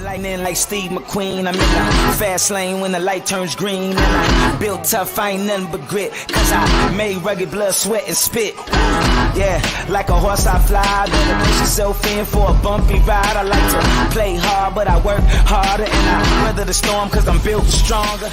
Lightning like Steve McQueen. I'm in the fast lane when the light turns green. And I built tough, I ain't nothing but grit. Cause I made rugged blood, sweat, and spit. Yeah, like a horse I fly. Better push yourself in for a bumpy ride. I like to play hard, but I work harder. And I weather the storm cause I'm built stronger.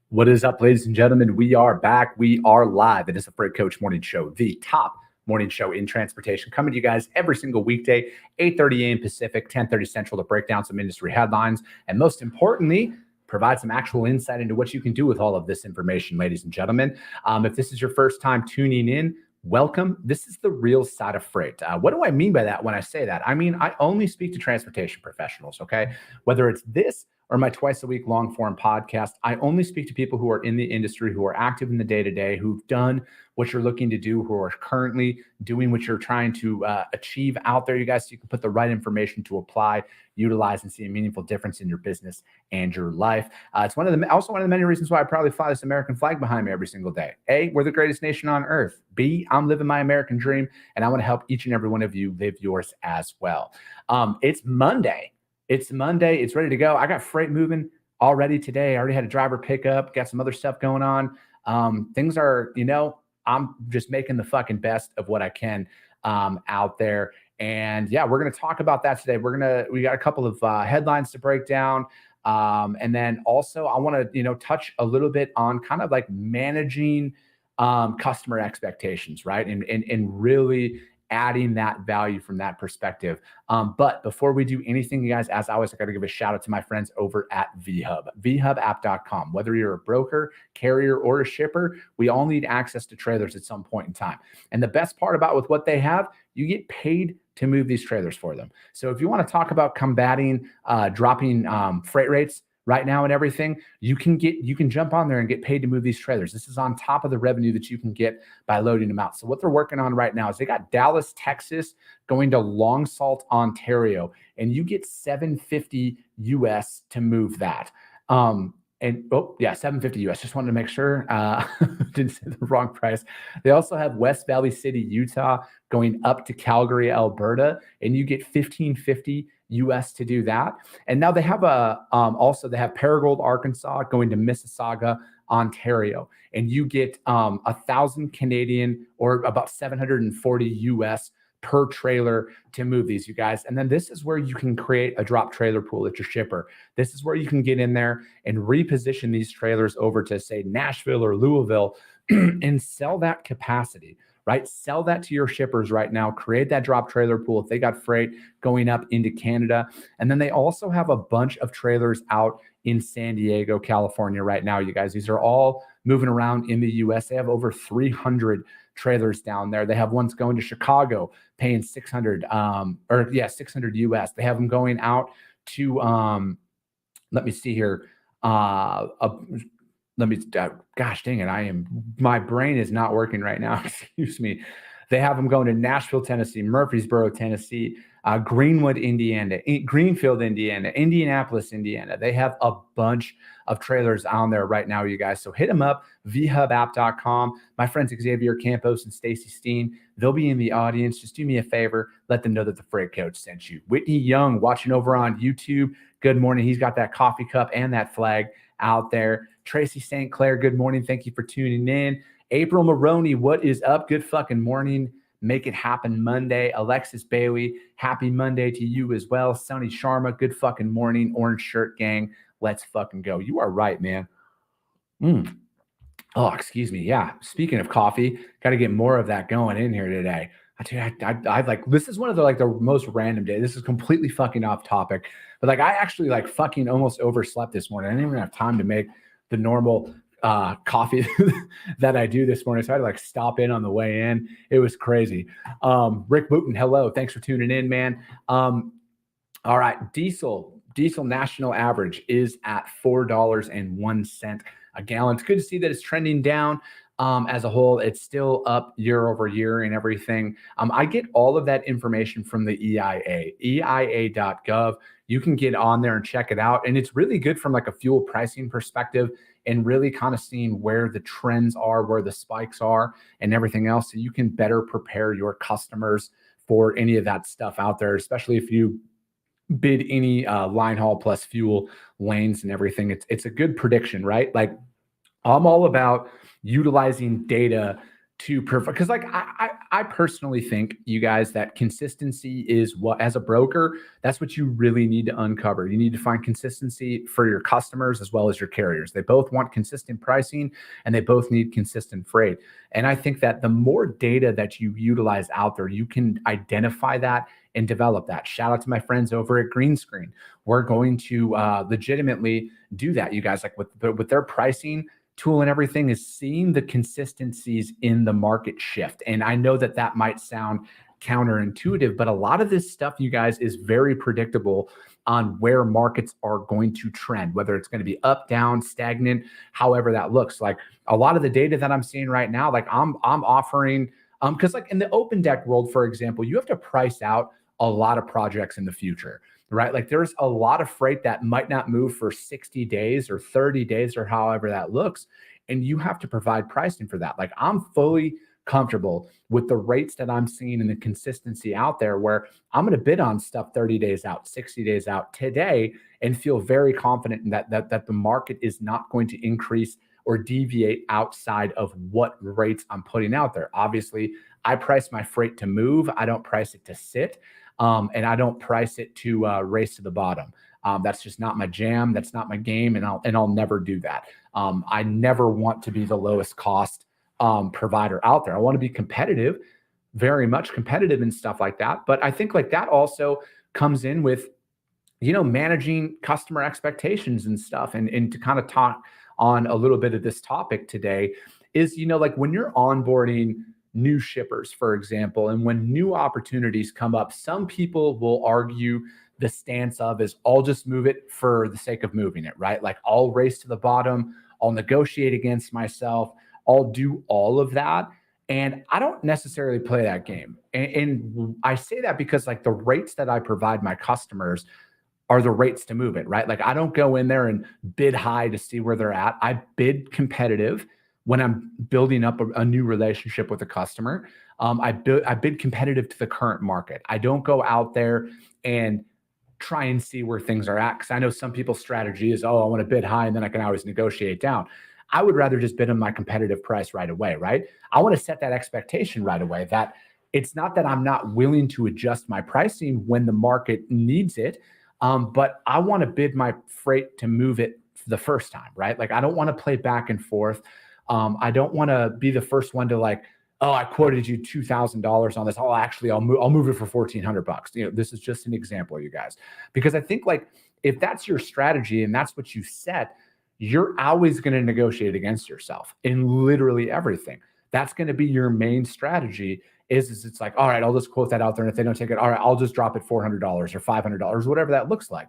What is up, ladies and gentlemen? We are back. We are live. It is the Freight Coach Morning Show, the top morning show in transportation, coming to you guys every single weekday, 8:30 a.m. Pacific, 10:30 Central, to break down some industry headlines and, most importantly, provide some actual insight into what you can do with all of this information, ladies and gentlemen. If this is your first time tuning in, welcome. This is the real side of freight. What do I mean by that when I say that? I mean, I only speak to transportation professionals, okay? Whether it's this or my twice-a-week long-form podcast, I only speak to people who are in the industry, who are active in the day-to-day, who've done what you're looking to do, who are currently doing what you're trying to achieve out there, you guys, so you can put the right information to apply, utilize, and see a meaningful difference in your business and your life. It's also one of the many reasons why I proudly fly this American flag behind me every single day. A, we're the greatest nation on earth. B, I'm living my American dream, and I want to help each and every one of you live yours as well. It's Monday. It's Monday. It's ready to go. I got freight moving already today. I already had a driver pick up, got some other stuff going on. Things are, I'm just making the fucking best of what I can out there. And yeah, we're going to talk about that today. We got a couple of headlines to break down. And then also I want to, touch a little bit on kind of like managing customer expectations, right? And really adding that value from that perspective. But before we do anything, you guys, as always, I got to give a shout out to my friends over at VHub, vhubapp.com. Whether you're a broker, carrier, or a shipper, we all need access to trailers at some point in time. And the best part about with what they have, you get paid to move these trailers for them. So if you want to talk about combating dropping freight rates right now and everything, you can jump on there and get paid to move these trailers. This is on top of the revenue that you can get by loading them out. So what they're working on right now is they got Dallas, Texas going to Long Sault, Ontario, and you get $750 US to move that. $750 US. Just wanted to make sure. Didn't say the wrong price. They also have West Valley City, Utah going up to Calgary, Alberta, and you get $1,550 US to do that. And now they have also they have Paragould, Arkansas going to Mississauga, Ontario, and you get 1,000 Canadian or about 740 US per trailer to move these, you guys. And then this is where you can create a drop trailer pool at your shipper. This is where you can get in there and reposition these trailers over to, say, Nashville or Louisville and sell that capacity, right? Sell that to your shippers right now. Create that drop trailer pool if they got freight going up into Canada. And then they also have a bunch of trailers out in San Diego, California right now, you guys. These are all moving around in the U.S. They have over 300 trailers down there. They have ones going to Chicago paying 600 US. They have them going out to, let me see here. Gosh dang it. My brain is not working right now. Excuse me. They have them going to Nashville, Tennessee, Murfreesboro, Tennessee, Greenwood, Indiana, Greenfield, Indiana, Indianapolis, Indiana. They have a bunch of trailers on there right now, you guys. So hit them up, vhubapp.com. My friends Xavier Campos and Stacy Steen, they'll be in the audience. Just do me a favor. Let them know that the Freight Coach sent you. Whitney Young watching over on YouTube. Good morning. He's got that coffee cup and that flag out there. Tracy St. Clair, good morning. Thank you for tuning in. April Maroney, what is up? Good fucking morning. Make it happen Monday. Alexis Bailey, happy Monday to you as well. Sonny Sharma, good fucking morning. Orange Shirt Gang, let's fucking go. You are right, man. Oh, excuse me. Yeah. Speaking of coffee, got to get more of that going in here today. I like, this is one of the most random days. This is completely fucking off topic, but I actually fucking almost overslept this morning. I didn't even have time to make the normal coffee that I do this morning. So I had to stop in on the way in. It was crazy. Rick Booten, hello. Thanks for tuning in, man. All right. Diesel national average is at $4.01 a gallon. It's good to see that it's trending down. As a whole, it's still up year over year and everything. I get all of that information from the EIA, EIA.gov. You can get on there and check it out. And it's really good from a fuel pricing perspective and really kind of seeing where the trends are, where the spikes are and everything else. So you can better prepare your customers for any of that stuff out there, especially if you bid any line haul plus fuel lanes and everything. It's a good prediction, right? Like I'm all about utilizing data to provide, because like I personally think, you guys, that consistency is what, as a broker, that's what you really need to uncover. You need to find consistency for your customers as well as your carriers. They both want consistent pricing and they both need consistent freight. And I think that the more data that you utilize out there, you can identify that and develop that. Shout out to my friends over at Green Screen. We're going to legitimately do that, you guys, like with their pricing tool and everything, is seeing the consistencies in the market shift. And I know that that might sound counterintuitive, but a lot of this stuff, you guys, is very predictable on where markets are going to trend, whether it's going to be up, down, stagnant, however that looks. Like a lot of the data that I'm seeing right now, like I'm offering, because like in the open deck world, for example, you have to price out a lot of projects in the future, right? Like there's a lot of freight that might not move for 60 days or 30 days or however that looks. And you have to provide pricing for that. Like I'm fully comfortable with the rates that I'm seeing and the consistency out there, where I'm going to bid on stuff 30 days out, 60 days out today, and feel very confident in that the market is not going to increase or deviate outside of what rates I'm putting out there. Obviously, I price my freight to move. I don't price it to sit. And I don't price it to race to the bottom. That's just not my jam. That's not my game, and I'll never do that. I never want to be the lowest cost provider out there. I want to be competitive, very much competitive and stuff like that. But I think like that also comes in with, managing customer expectations and stuff. And to kind of talk on a little bit of this topic today is, like when you're onboarding new shippers, for example, and when new opportunities come up, some people will argue the stance of is I'll just move it for the sake of moving it, right? Like I'll race to the bottom, I'll negotiate against myself, I'll do all of that. And I don't necessarily play that game. And I say that because like the rates that I provide my customers are the rates to move it, right? Like I don't go in there and bid high to see where they're at. I bid competitive when I'm building up a new relationship with a customer. I bid competitive to the current market. I don't go out there and try and see where things are at, because I know some people's strategy is, oh, I want to bid high and then I can always negotiate down. I would rather just bid on my competitive price right away, right? I want to set that expectation right away, that it's not that I'm not willing to adjust my pricing when the market needs it, but I want to bid my freight to move it the first time, right? Like I don't want to play back and forth. I don't want to be the first one to like, oh, I quoted you $2,000 on this. Oh, actually, I'll move it for $1,400. This is just an example, you guys, because I think like if that's your strategy and that's what you set, you're always going to negotiate against yourself in literally everything. That's going to be your main strategy. Is it's like, all right, I'll just quote that out there, and if they don't take it, all right, I'll just drop it $400 or $500, whatever that looks like.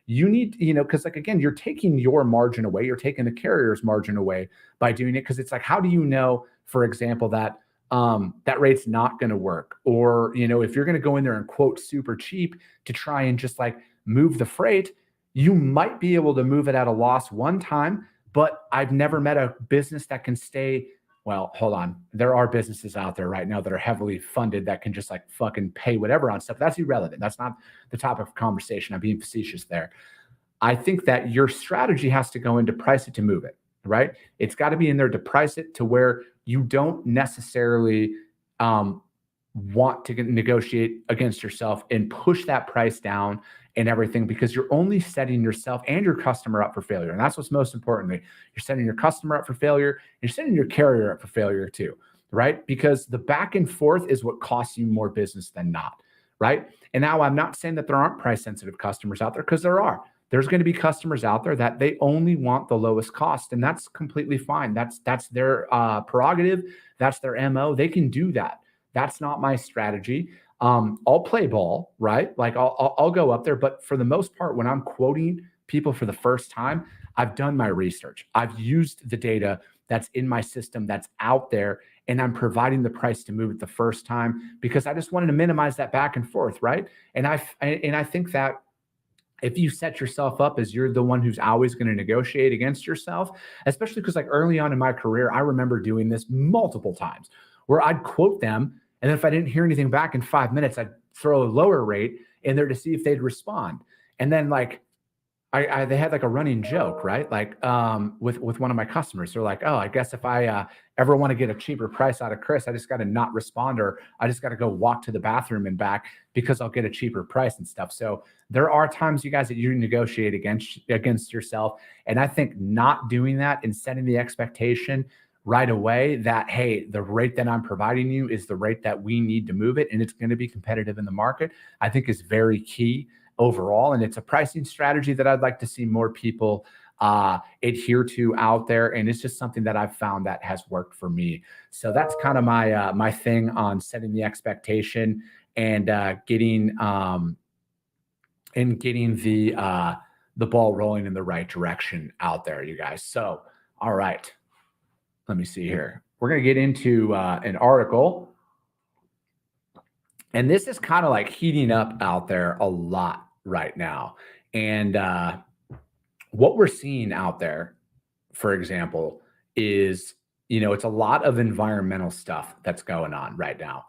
You need, because like, again, you're taking your margin away. You're taking the carrier's margin away by doing it. Because it's like, how do you know, for example, that that rate's not going to work? Or, if you're going to go in there and quote super cheap to try and just like move the freight, you might be able to move it at a loss one time, but I've never met a business that can stay. Well, hold on. There are businesses out there right now that are heavily funded that can just like fucking pay whatever on stuff. That's irrelevant. That's not the topic of conversation. I'm being facetious there. I think that your strategy has to go into price it to move it, right? It's got to be in there to price it to where you don't necessarily want to negotiate against yourself and push that price down and everything, because you're only setting yourself and your customer up for failure. And that's what's most importantly. You're setting your customer up for failure, and you're setting your carrier up for failure too, right? Because the back and forth is what costs you more business than not, right? And now I'm not saying that there aren't price sensitive customers out there, because there are. There's going to be customers out there that they only want the lowest cost, and that's completely fine. That's their prerogative. That's their MO. They can do that. That's not my strategy. I'll play ball, right? Like I'll go up there, but for the most part, when I'm quoting people for the first time, I've done my research. I've used the data that's in my system that's out there, and I'm providing the price to move it the first time, because I just wanted to minimize that back and forth, right? And I think that if you set yourself up as you're the one who's always going to negotiate against yourself, especially because like early on in my career, I remember doing this multiple times where I'd quote them, and then if I didn't hear anything back in 5 minutes, I'd throw a lower rate in there to see if they'd respond. And then like, they had like a running joke, right? Like with one of my customers, they're like, oh, I guess if I ever want to get a cheaper price out of Chris, I just got to not respond, or I just got to go walk to the bathroom and back because I'll get a cheaper price and stuff. So there are times, you guys, that you negotiate against yourself. And I think not doing that and setting the expectation right away that, hey, the rate that I'm providing you is the rate that we need to move it, and it's going to be competitive in the market, I think is very key overall. And it's a pricing strategy that I'd like to see more people adhere to out there. And it's just something that I've found that has worked for me. So that's kind of my thing on setting the expectation and getting the ball rolling in the right direction out there, you guys. So, all right, let me see here. We're going to get into an article. And this is kind of like heating up out there a lot right now. And what we're seeing out there, for example, is, it's a lot of environmental stuff that's going on right now.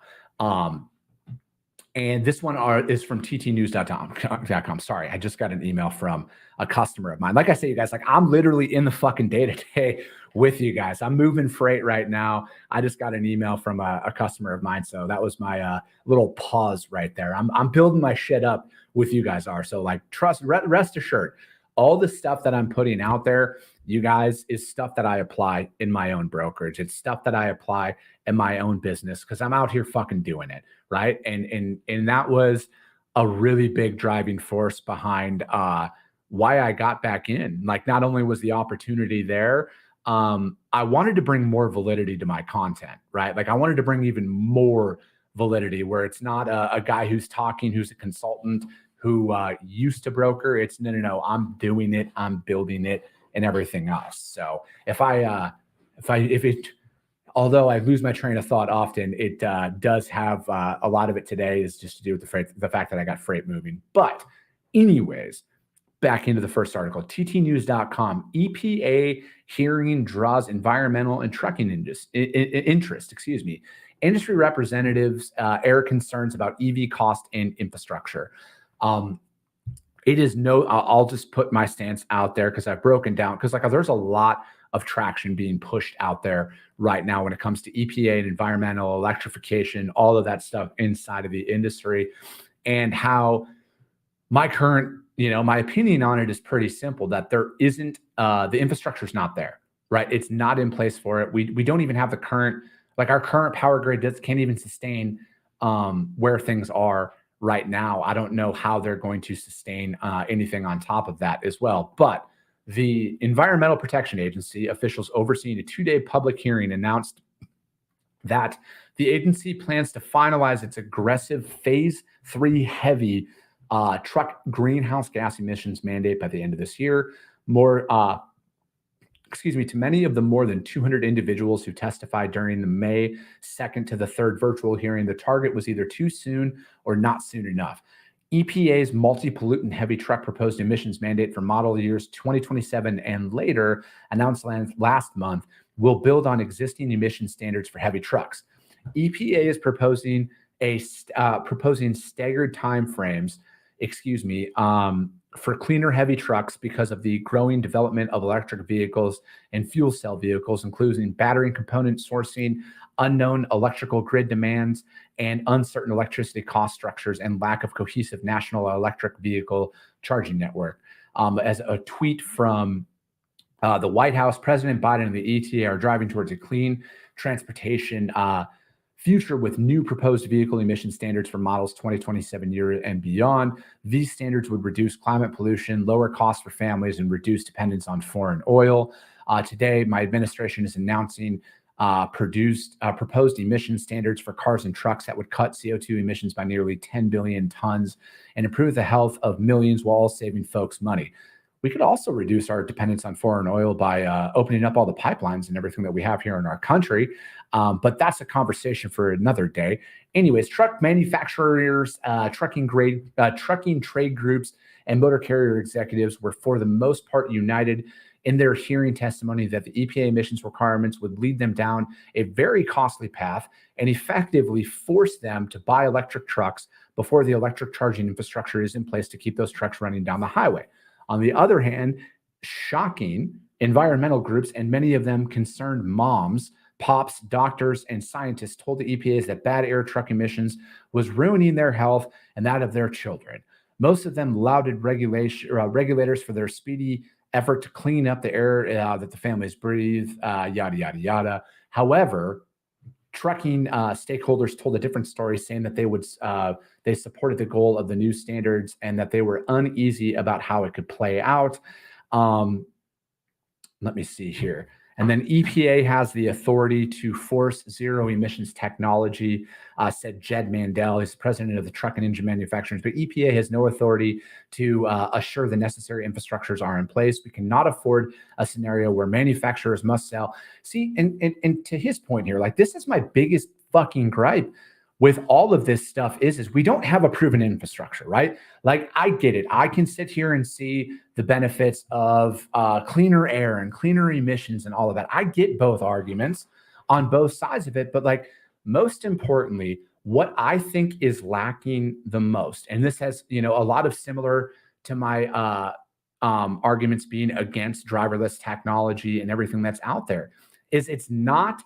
And this one is from ttnews.com. Sorry, I just got an email from a customer of mine. Like I say, you guys, like I'm literally in the fucking day-to-day with you guys. I'm moving freight right now. I just got an email from a customer of mine. So that was my little pause right there. I'm building my shit up with you guys are. So like rest assured, all the stuff that I'm putting out there, you guys, is stuff that I apply in my own brokerage. It's stuff that I apply in my own business because I'm out here fucking doing it, right? And that was a really big driving force behind why I got back in. Like, not only was the opportunity there, I wanted to bring more validity to my content, right? Like I wanted to bring even more validity where it's not a guy who's talking, who's a consultant, who used to broker. It's no, I'm doing it, I'm building it, and everything else. So although I lose my train of thought often, it does have a lot of it today is just to do with the fact that I got freight moving. But anyways, back into the first article, ttnews.com, EPA hearing draws environmental and trucking interest. Industry representatives air concerns about EV cost and infrastructure. It is I'll just put my stance out there because I've broken down, because like there's a lot of traction being pushed out there right now when it comes to EPA and environmental electrification, all of that stuff inside of the industry, and how my current, my opinion on it is pretty simple, that there isn't, the infrastructure is not there, right? It's not in place for it. We don't even have the current, like our current power grid can't even sustain where things are right now. I don't know how they're going to sustain anything on top of that as well. But the Environmental Protection Agency officials overseeing a 2-day public hearing announced that the agency plans to finalize its aggressive phase 3 heavy truck greenhouse gas emissions mandate by the end of this year. To many of the more than 200 individuals who testified during the May 2nd to the 3rd virtual hearing, the target was either too soon or not soon enough. EPA's multi-pollutant heavy truck proposed emissions mandate for model years 2027 and later, announced last month, will build on existing emission standards for heavy trucks. EPA is proposing staggered timeframes, for cleaner heavy trucks because of the growing development of electric vehicles and fuel cell vehicles, including battery and component sourcing, unknown electrical grid demands, and uncertain electricity cost structures, and lack of cohesive national electric vehicle charging network. As a tweet from the White House, President Biden and the ETA are driving towards a clean transportation future with new proposed vehicle emission standards for models 2027 year and beyond. These standards would reduce climate pollution, lower costs for families, and reduce dependence on foreign oil. Today, my administration is announcing proposed emission standards for cars and trucks that would cut CO2 emissions by nearly 10 billion tons and improve the health of millions while saving folks money. We could also reduce our dependence on foreign oil by opening up all the pipelines and everything that we have here in our country. But that's a conversation for another day. Anyways, truck manufacturers, trucking trade groups, and motor carrier executives were for the most part united in their hearing testimony that the EPA emissions requirements would lead them down a very costly path and effectively force them to buy electric trucks before the electric charging infrastructure is in place to keep those trucks running down the highway. On the other hand, shocking, environmental groups, and many of them concerned moms, pops, doctors, and scientists told the EPAs that bad air truck emissions was ruining their health and that of their children. Most of them lauded regulators for their speedy effort to clean up the air that the families breathe, yada, yada, yada. However, trucking stakeholders told a different story, saying that they supported the goal of the new standards and that they were uneasy about how it could play out. Let me see here. And then EPA has the authority to force zero emissions technology, said Jed Mandel. He's the president of the truck and engine manufacturers, but EPA has no authority to assure the necessary infrastructures are in place. We cannot afford a scenario where manufacturers must sell. See, and to his point here, like, this is my biggest fucking gripe with all of this stuff is we don't have a proven infrastructure, right? Like, I get it. I can sit here and see the benefits of cleaner air and cleaner emissions and all of that. I get both arguments on both sides of it. But, like, most importantly, what I think is lacking the most, and this has, a lot of similar to my arguments being against driverless technology and everything that's out there, is it's not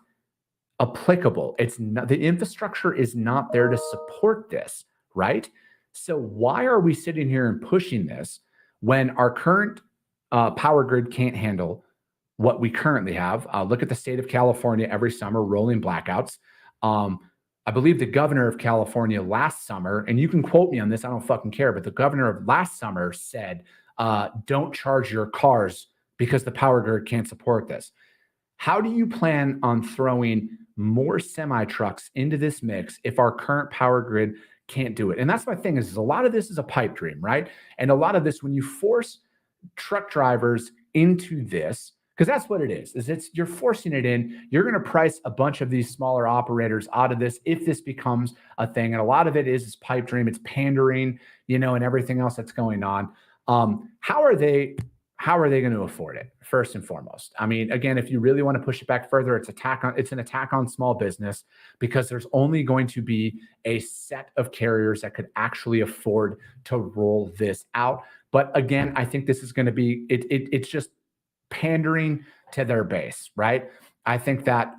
applicable. It's not, the infrastructure is not there to support this, right? So why are we sitting here and pushing this when our current power grid can't handle what we currently have? Look at the state of California every summer, rolling blackouts. I believe the governor of California last summer, and you can quote me on this, I don't fucking care, but the governor of last summer said, don't charge your cars because the power grid can't support this. How do you plan on throwing more semi-trucks into this mix if our current power grid can't do it? And that's my thing, is a lot of this is a pipe dream, right? And a lot of this, when you force truck drivers into this, because that's what it is you're forcing it in, you're going to price a bunch of these smaller operators out of this if this becomes a thing. And a lot of it is pipe dream, it's pandering, and everything else that's going on. How are they going to afford it, first and foremost? I mean, again, if you really want to push it back further, it's an attack on small business, because there's only going to be a set of carriers that could actually afford to roll this out. But again, I think this is going to be, it's just pandering to their base, right? I think that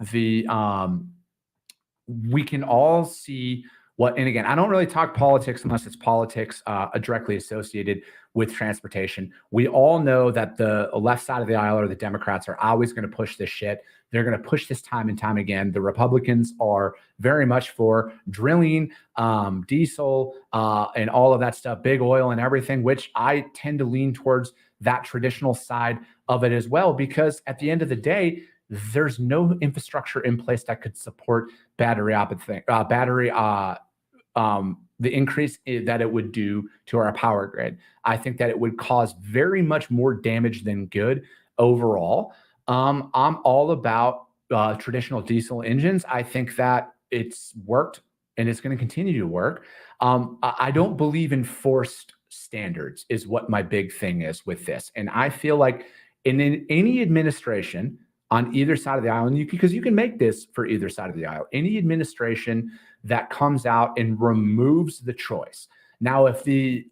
we can all see and again, I don't really talk politics unless it's politics directly associated with transportation. We all know that the left side of the aisle, or the Democrats, are always going to push this shit. They're going to push this time and time again. The Republicans are very much for drilling, diesel, and all of that stuff, big oil and everything, which I tend to lean towards that traditional side of it as well, because at the end of the day, there's no infrastructure in place that could support the increase that it would do to our power grid. I think that it would cause very much more damage than good overall. I'm all about traditional diesel engines. I think that it's worked and it's going to continue to work. I don't believe in forced standards is what my big thing is with this. And I feel like in any administration on either side of the aisle, because you can make this for either side of the aisle, any administration that comes out and removes the choice. Now, if the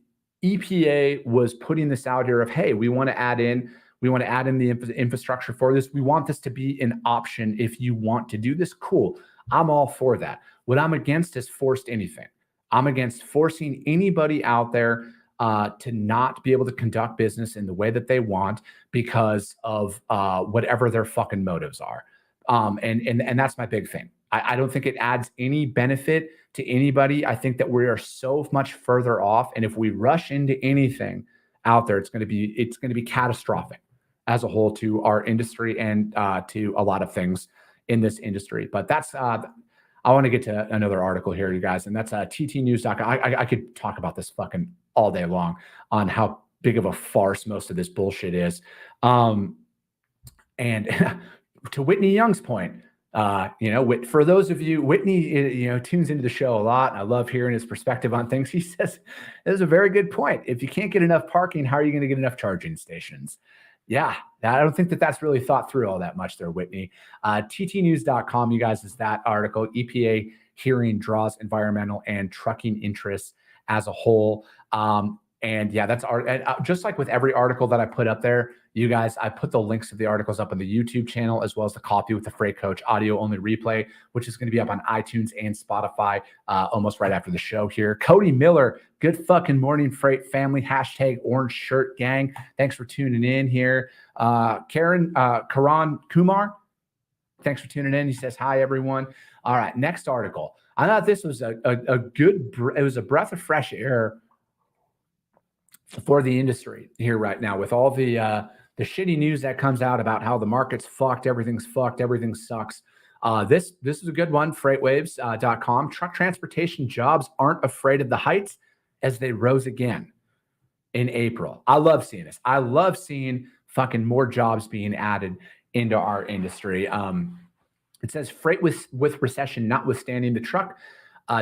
EPA was putting this out here of, hey, we want to add in the infrastructure for this, we want this to be an option if you want to do this, cool. I'm all for that. What I'm against is forced anything. I'm against forcing anybody out there to not be able to conduct business in the way that they want because of whatever their fucking motives are. And that's my big thing. I don't think it adds any benefit to anybody. I think that we are so much further off. And if we rush into anything out there, it's going to be catastrophic as a whole to our industry and to a lot of things in this industry. But that's, I want to get to another article here, you guys, and that's ttnews.com. I could talk about this fucking all day long on how big of a farce most of this bullshit is. And to Whitney Young's point, for those of you, Whitney, tunes into the show a lot, and I love hearing his perspective on things. He says, "This is a very good point. If you can't get enough parking, how are you going to get enough charging stations?" Yeah, I don't think that that's really thought through all that much there, Whitney. ttnews.com, you guys, is that article. EPA hearing draws environmental and trucking interests as a whole. And yeah, that's just like with every article that I put up there, you guys, I put the links to the articles up on the YouTube channel, as well as the Coffee with the Freight Coach audio only replay, which is going to be up on iTunes and Spotify almost right after the show here. Cody Miller, good fucking morning, Freight family. Hashtag orange shirt gang. Thanks for tuning in here. Karan Kumar, thanks for tuning in. He says, hi, everyone. All right, next article. I thought this was a good, it was a breath of fresh air for the industry here right now, with all the shitty news that comes out about how the market's fucked, everything sucks. This is a good one. Freightwaves.com. Truck transportation jobs aren't afraid of the heights as they rose again in April. I love seeing this. I love seeing fucking more jobs being added into our industry. It says freight with recession notwithstanding, the truck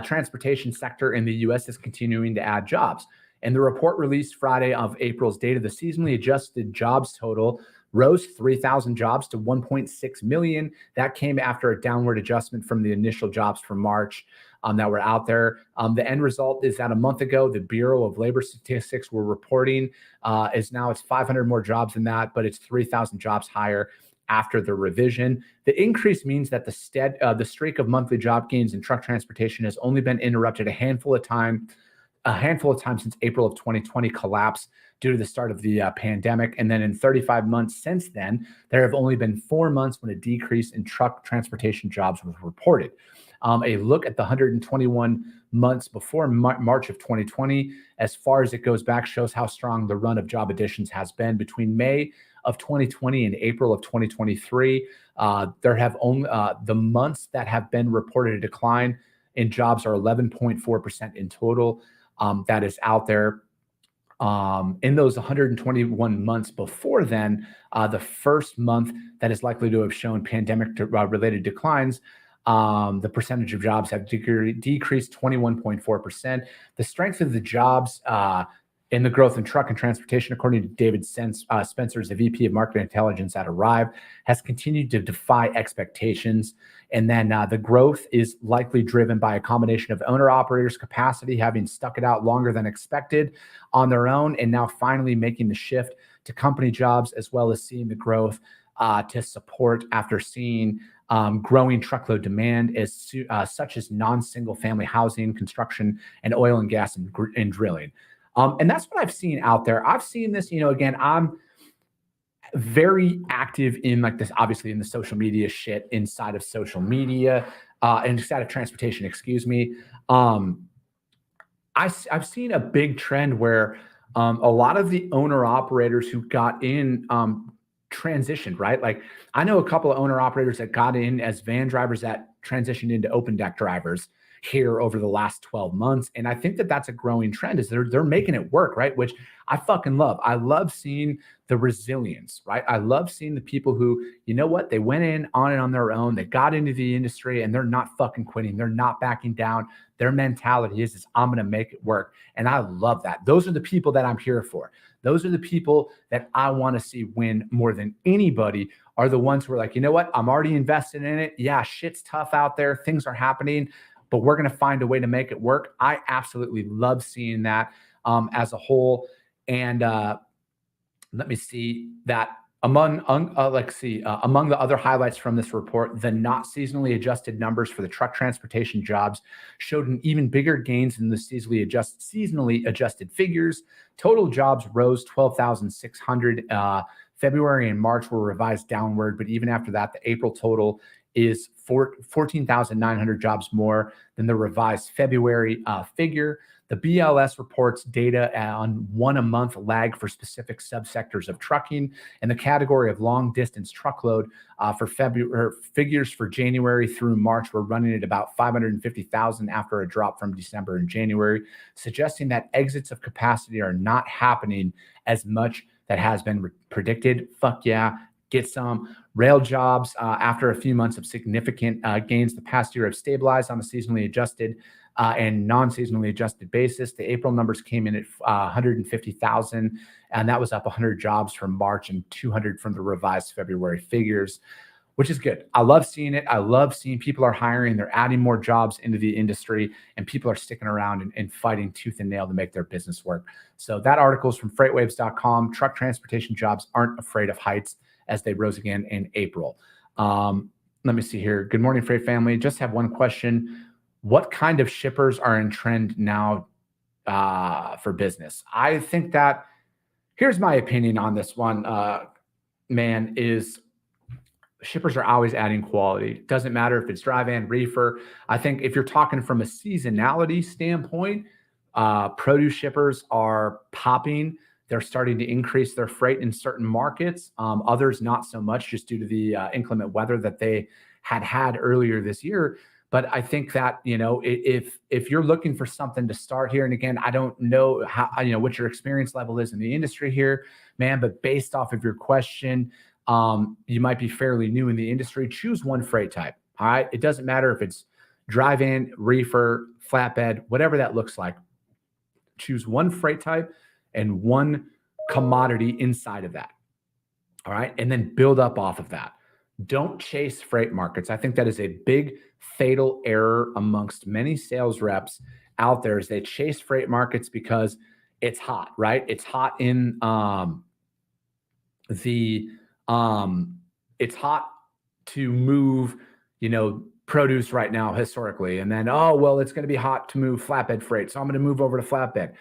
transportation sector in the U.S. is continuing to add jobs. And the report released Friday of April's data, the seasonally adjusted jobs total rose 3,000 jobs to 1.6 million. That came after a downward adjustment from the initial jobs from March that were out there. The end result is that a month ago, the Bureau of Labor Statistics were reporting it's 500 more jobs than that, but it's 3,000 jobs higher after the revision. The increase means that the streak of monthly job gains in truck transportation has only been interrupted a handful of times since April of 2020 collapse due to the start of the pandemic. And then in 35 months since then, there have only been 4 months when a decrease in truck transportation jobs was reported. A look at the 121 months before March of 2020, as far as it goes back, shows how strong the run of job additions has been. Between May of 2020 and April of 2023, there have only the months that have been reported a decline in jobs are 11.4% in total. That is out there. In those 121 months before then, the first month that is likely to have shown pandemic-related declines, the percentage of jobs have decreased 21.4%. The strength of the jobs in the growth in truck and transportation, according to David Spencer, the VP of Market Intelligence at Arrive, has continued to defy expectations. And then the growth is likely driven by a combination of owner-operators' capacity having stuck it out longer than expected on their own, and now finally making the shift to company jobs, as well as seeing the growth to support after seeing growing truckload demand such as non-single family housing, construction, and oil and gas and drilling. And that's what I've seen out there. I've seen this, again, I'm very active in like this, obviously in the social media shit inside of social media, inside of transportation, excuse me. I've seen a big trend where a lot of the owner operators who got in transitioned, right? Like I know a couple of owner operators that got in as van drivers that transitioned into open deck drivers here over the last 12 months. And I think that that's a growing trend, is they're making it work, right? Which I fucking love. I love seeing the resilience, right? I love seeing the people who, they went in on it on their own. They got into the industry and they're not fucking quitting. They're not backing down. Their mentality is I'm going to make it work. And I love that. Those are the people that I'm here for. Those are the people that I want to see win more than anybody, are the ones who are like, I'm already invested in it. Yeah, shit's tough out there. Things are happening, but we're going to find a way to make it work. I absolutely love seeing that as a whole. And let me see that among the other highlights from this report, the not seasonally adjusted numbers for the truck transportation jobs showed an even bigger gains than the seasonally adjusted figures. Total jobs rose 12,600. February and March were revised downward, but even after that, the April total is 14,900 jobs more than the revised February figure. The BLS reports data on 1 a month lag for specific subsectors of trucking. In the category of long distance truckload for February, figures for January through March were running at about 550,000 after a drop from December and January, suggesting that exits of capacity are not happening as much that has been predicted. Fuck yeah. Get some. Rail jobs, after a few months of significant gains the past year, have stabilized on a seasonally adjusted and non-seasonally adjusted basis. The April numbers came in at 150,000 And that was up 100 jobs from March and 200 from the revised February figures, which is good. I love seeing it. I love seeing people are hiring. They're adding more jobs into the industry, and people are sticking around and fighting tooth and nail to make their business work. So that article is from freightwaves.com. Truck transportation jobs aren't afraid of heights as they rose again in April. Let me see here. Good morning, Freight family. Just have one question. What kind of shippers are in trend now for business? I think that, here's my opinion on this one, man, is shippers are always adding quality. Doesn't matter if it's dry van, reefer. I think if you're talking from a seasonality standpoint, produce shippers are popping. They're starting to increase their freight in certain markets. Others not so much, just due to the inclement weather that they had earlier this year. But I think that, if you're looking for something to start here, and again, I don't know how, what your experience level is in the industry here, man, but based off of your question, you might be fairly new in the industry. Choose one freight type. All right. It doesn't matter if it's dry van, reefer, flatbed, whatever that looks like. Choose one freight type and one commodity inside of that. All right. And then build up off of that. Don't chase freight markets. I think that is a big fatal error amongst many sales reps out there, is they chase freight markets because it's hot, right? It's hot in it's hot to move, produce right now historically. And then, oh, well, it's going to be hot to move flatbed freight, so I'm going to move over to flatbed.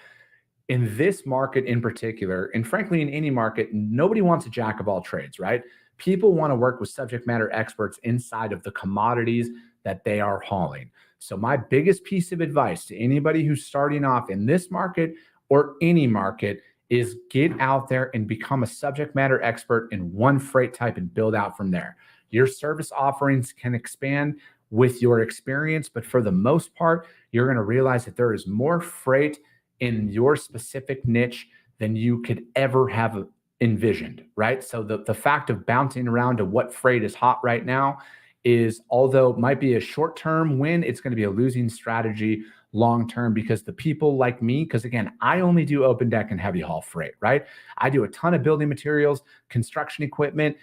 In this market in particular, and frankly, in any market, nobody wants a jack of all trades, right? People want to work with subject matter experts inside of the commodities that they are hauling. So my biggest piece of advice to anybody who's starting off in this market or any market is get out there and become a subject matter expert in one freight type and build out from there. Your service offerings can expand with your experience, but for the most part, you're going to realize that there is more freight in your specific niche than you could ever have envisioned, right? So the fact of bouncing around to what freight is hot right now is, although it might be a short-term win, it's going to be a losing strategy long-term, because the people like me, because again, I only do open deck and heavy haul freight, right? I do a ton of building materials, construction equipment,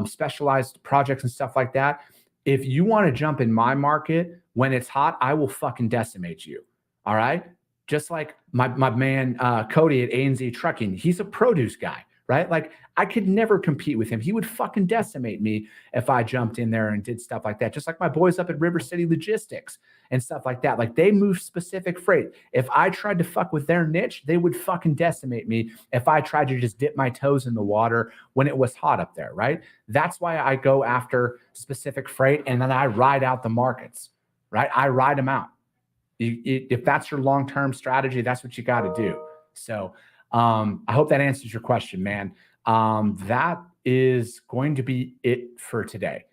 specialized projects and stuff like that. If you want to jump in my market when it's hot, I will fucking decimate you. All right. Just like my man, Cody at ANZ Trucking, he's a produce guy, right? Like, I could never compete with him. He would fucking decimate me if I jumped in there and did stuff like that. Just like my boys up at River City Logistics and stuff like that. Like, they move specific freight. If I tried to fuck with their niche, they would fucking decimate me if I tried to just dip my toes in the water when it was hot up there, right? That's why I go after specific freight, and then I ride out the markets, right? I ride them out. If that's your long-term strategy, that's what you got to do. So I hope that answers your question, man. That is going to be it for today,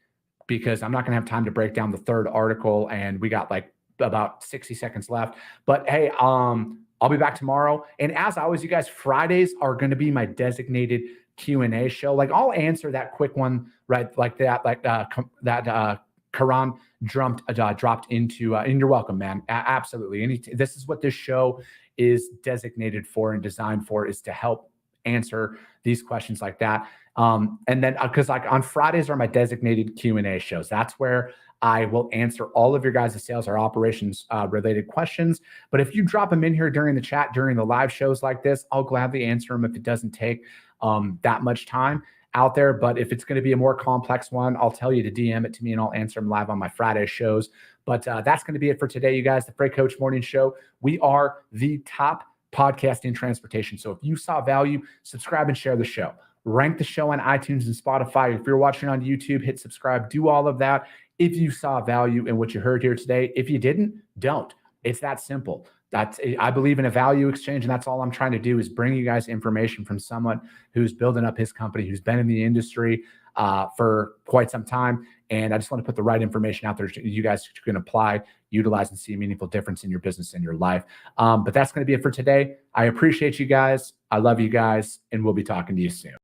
because I'm not going to have time to break down the third article, and we got like about 60 seconds left. But hey, I'll be back tomorrow. And as always, you guys, Fridays are going to be my designated Q&A show. Like, I'll answer that quick one, right? Like that, Karan dropped into, and you're welcome, man. Absolutely. This is what this show is designated for and designed for, is to help answer these questions like that. And then, because like on Fridays are my designated Q&A shows. That's where I will answer all of your guys' sales or operations related questions. But if you drop them in here during the chat, during the live shows like this, I'll gladly answer them if it doesn't take that much time out there. But if it's going to be a more complex one, I'll tell you to DM it to me and I'll answer them live on my Friday shows. But that's going to be it for today, you guys. The Freight Coach Morning Show. We are the top podcast in transportation. So if you saw value, subscribe and share the show. Rank the show on iTunes and Spotify. If you're watching on YouTube, hit subscribe. Do all of that if you saw value in what you heard here today. If you didn't, don't. It's that simple. I believe in a value exchange, and that's all I'm trying to do, is bring you guys information from someone who's building up his company, who's been in the industry for quite some time. And I just want to put the right information out there so you guys can apply, utilize, and see a meaningful difference in your business and your life. But that's going to be it for today. I appreciate you guys. I love you guys, and we'll be talking to you soon.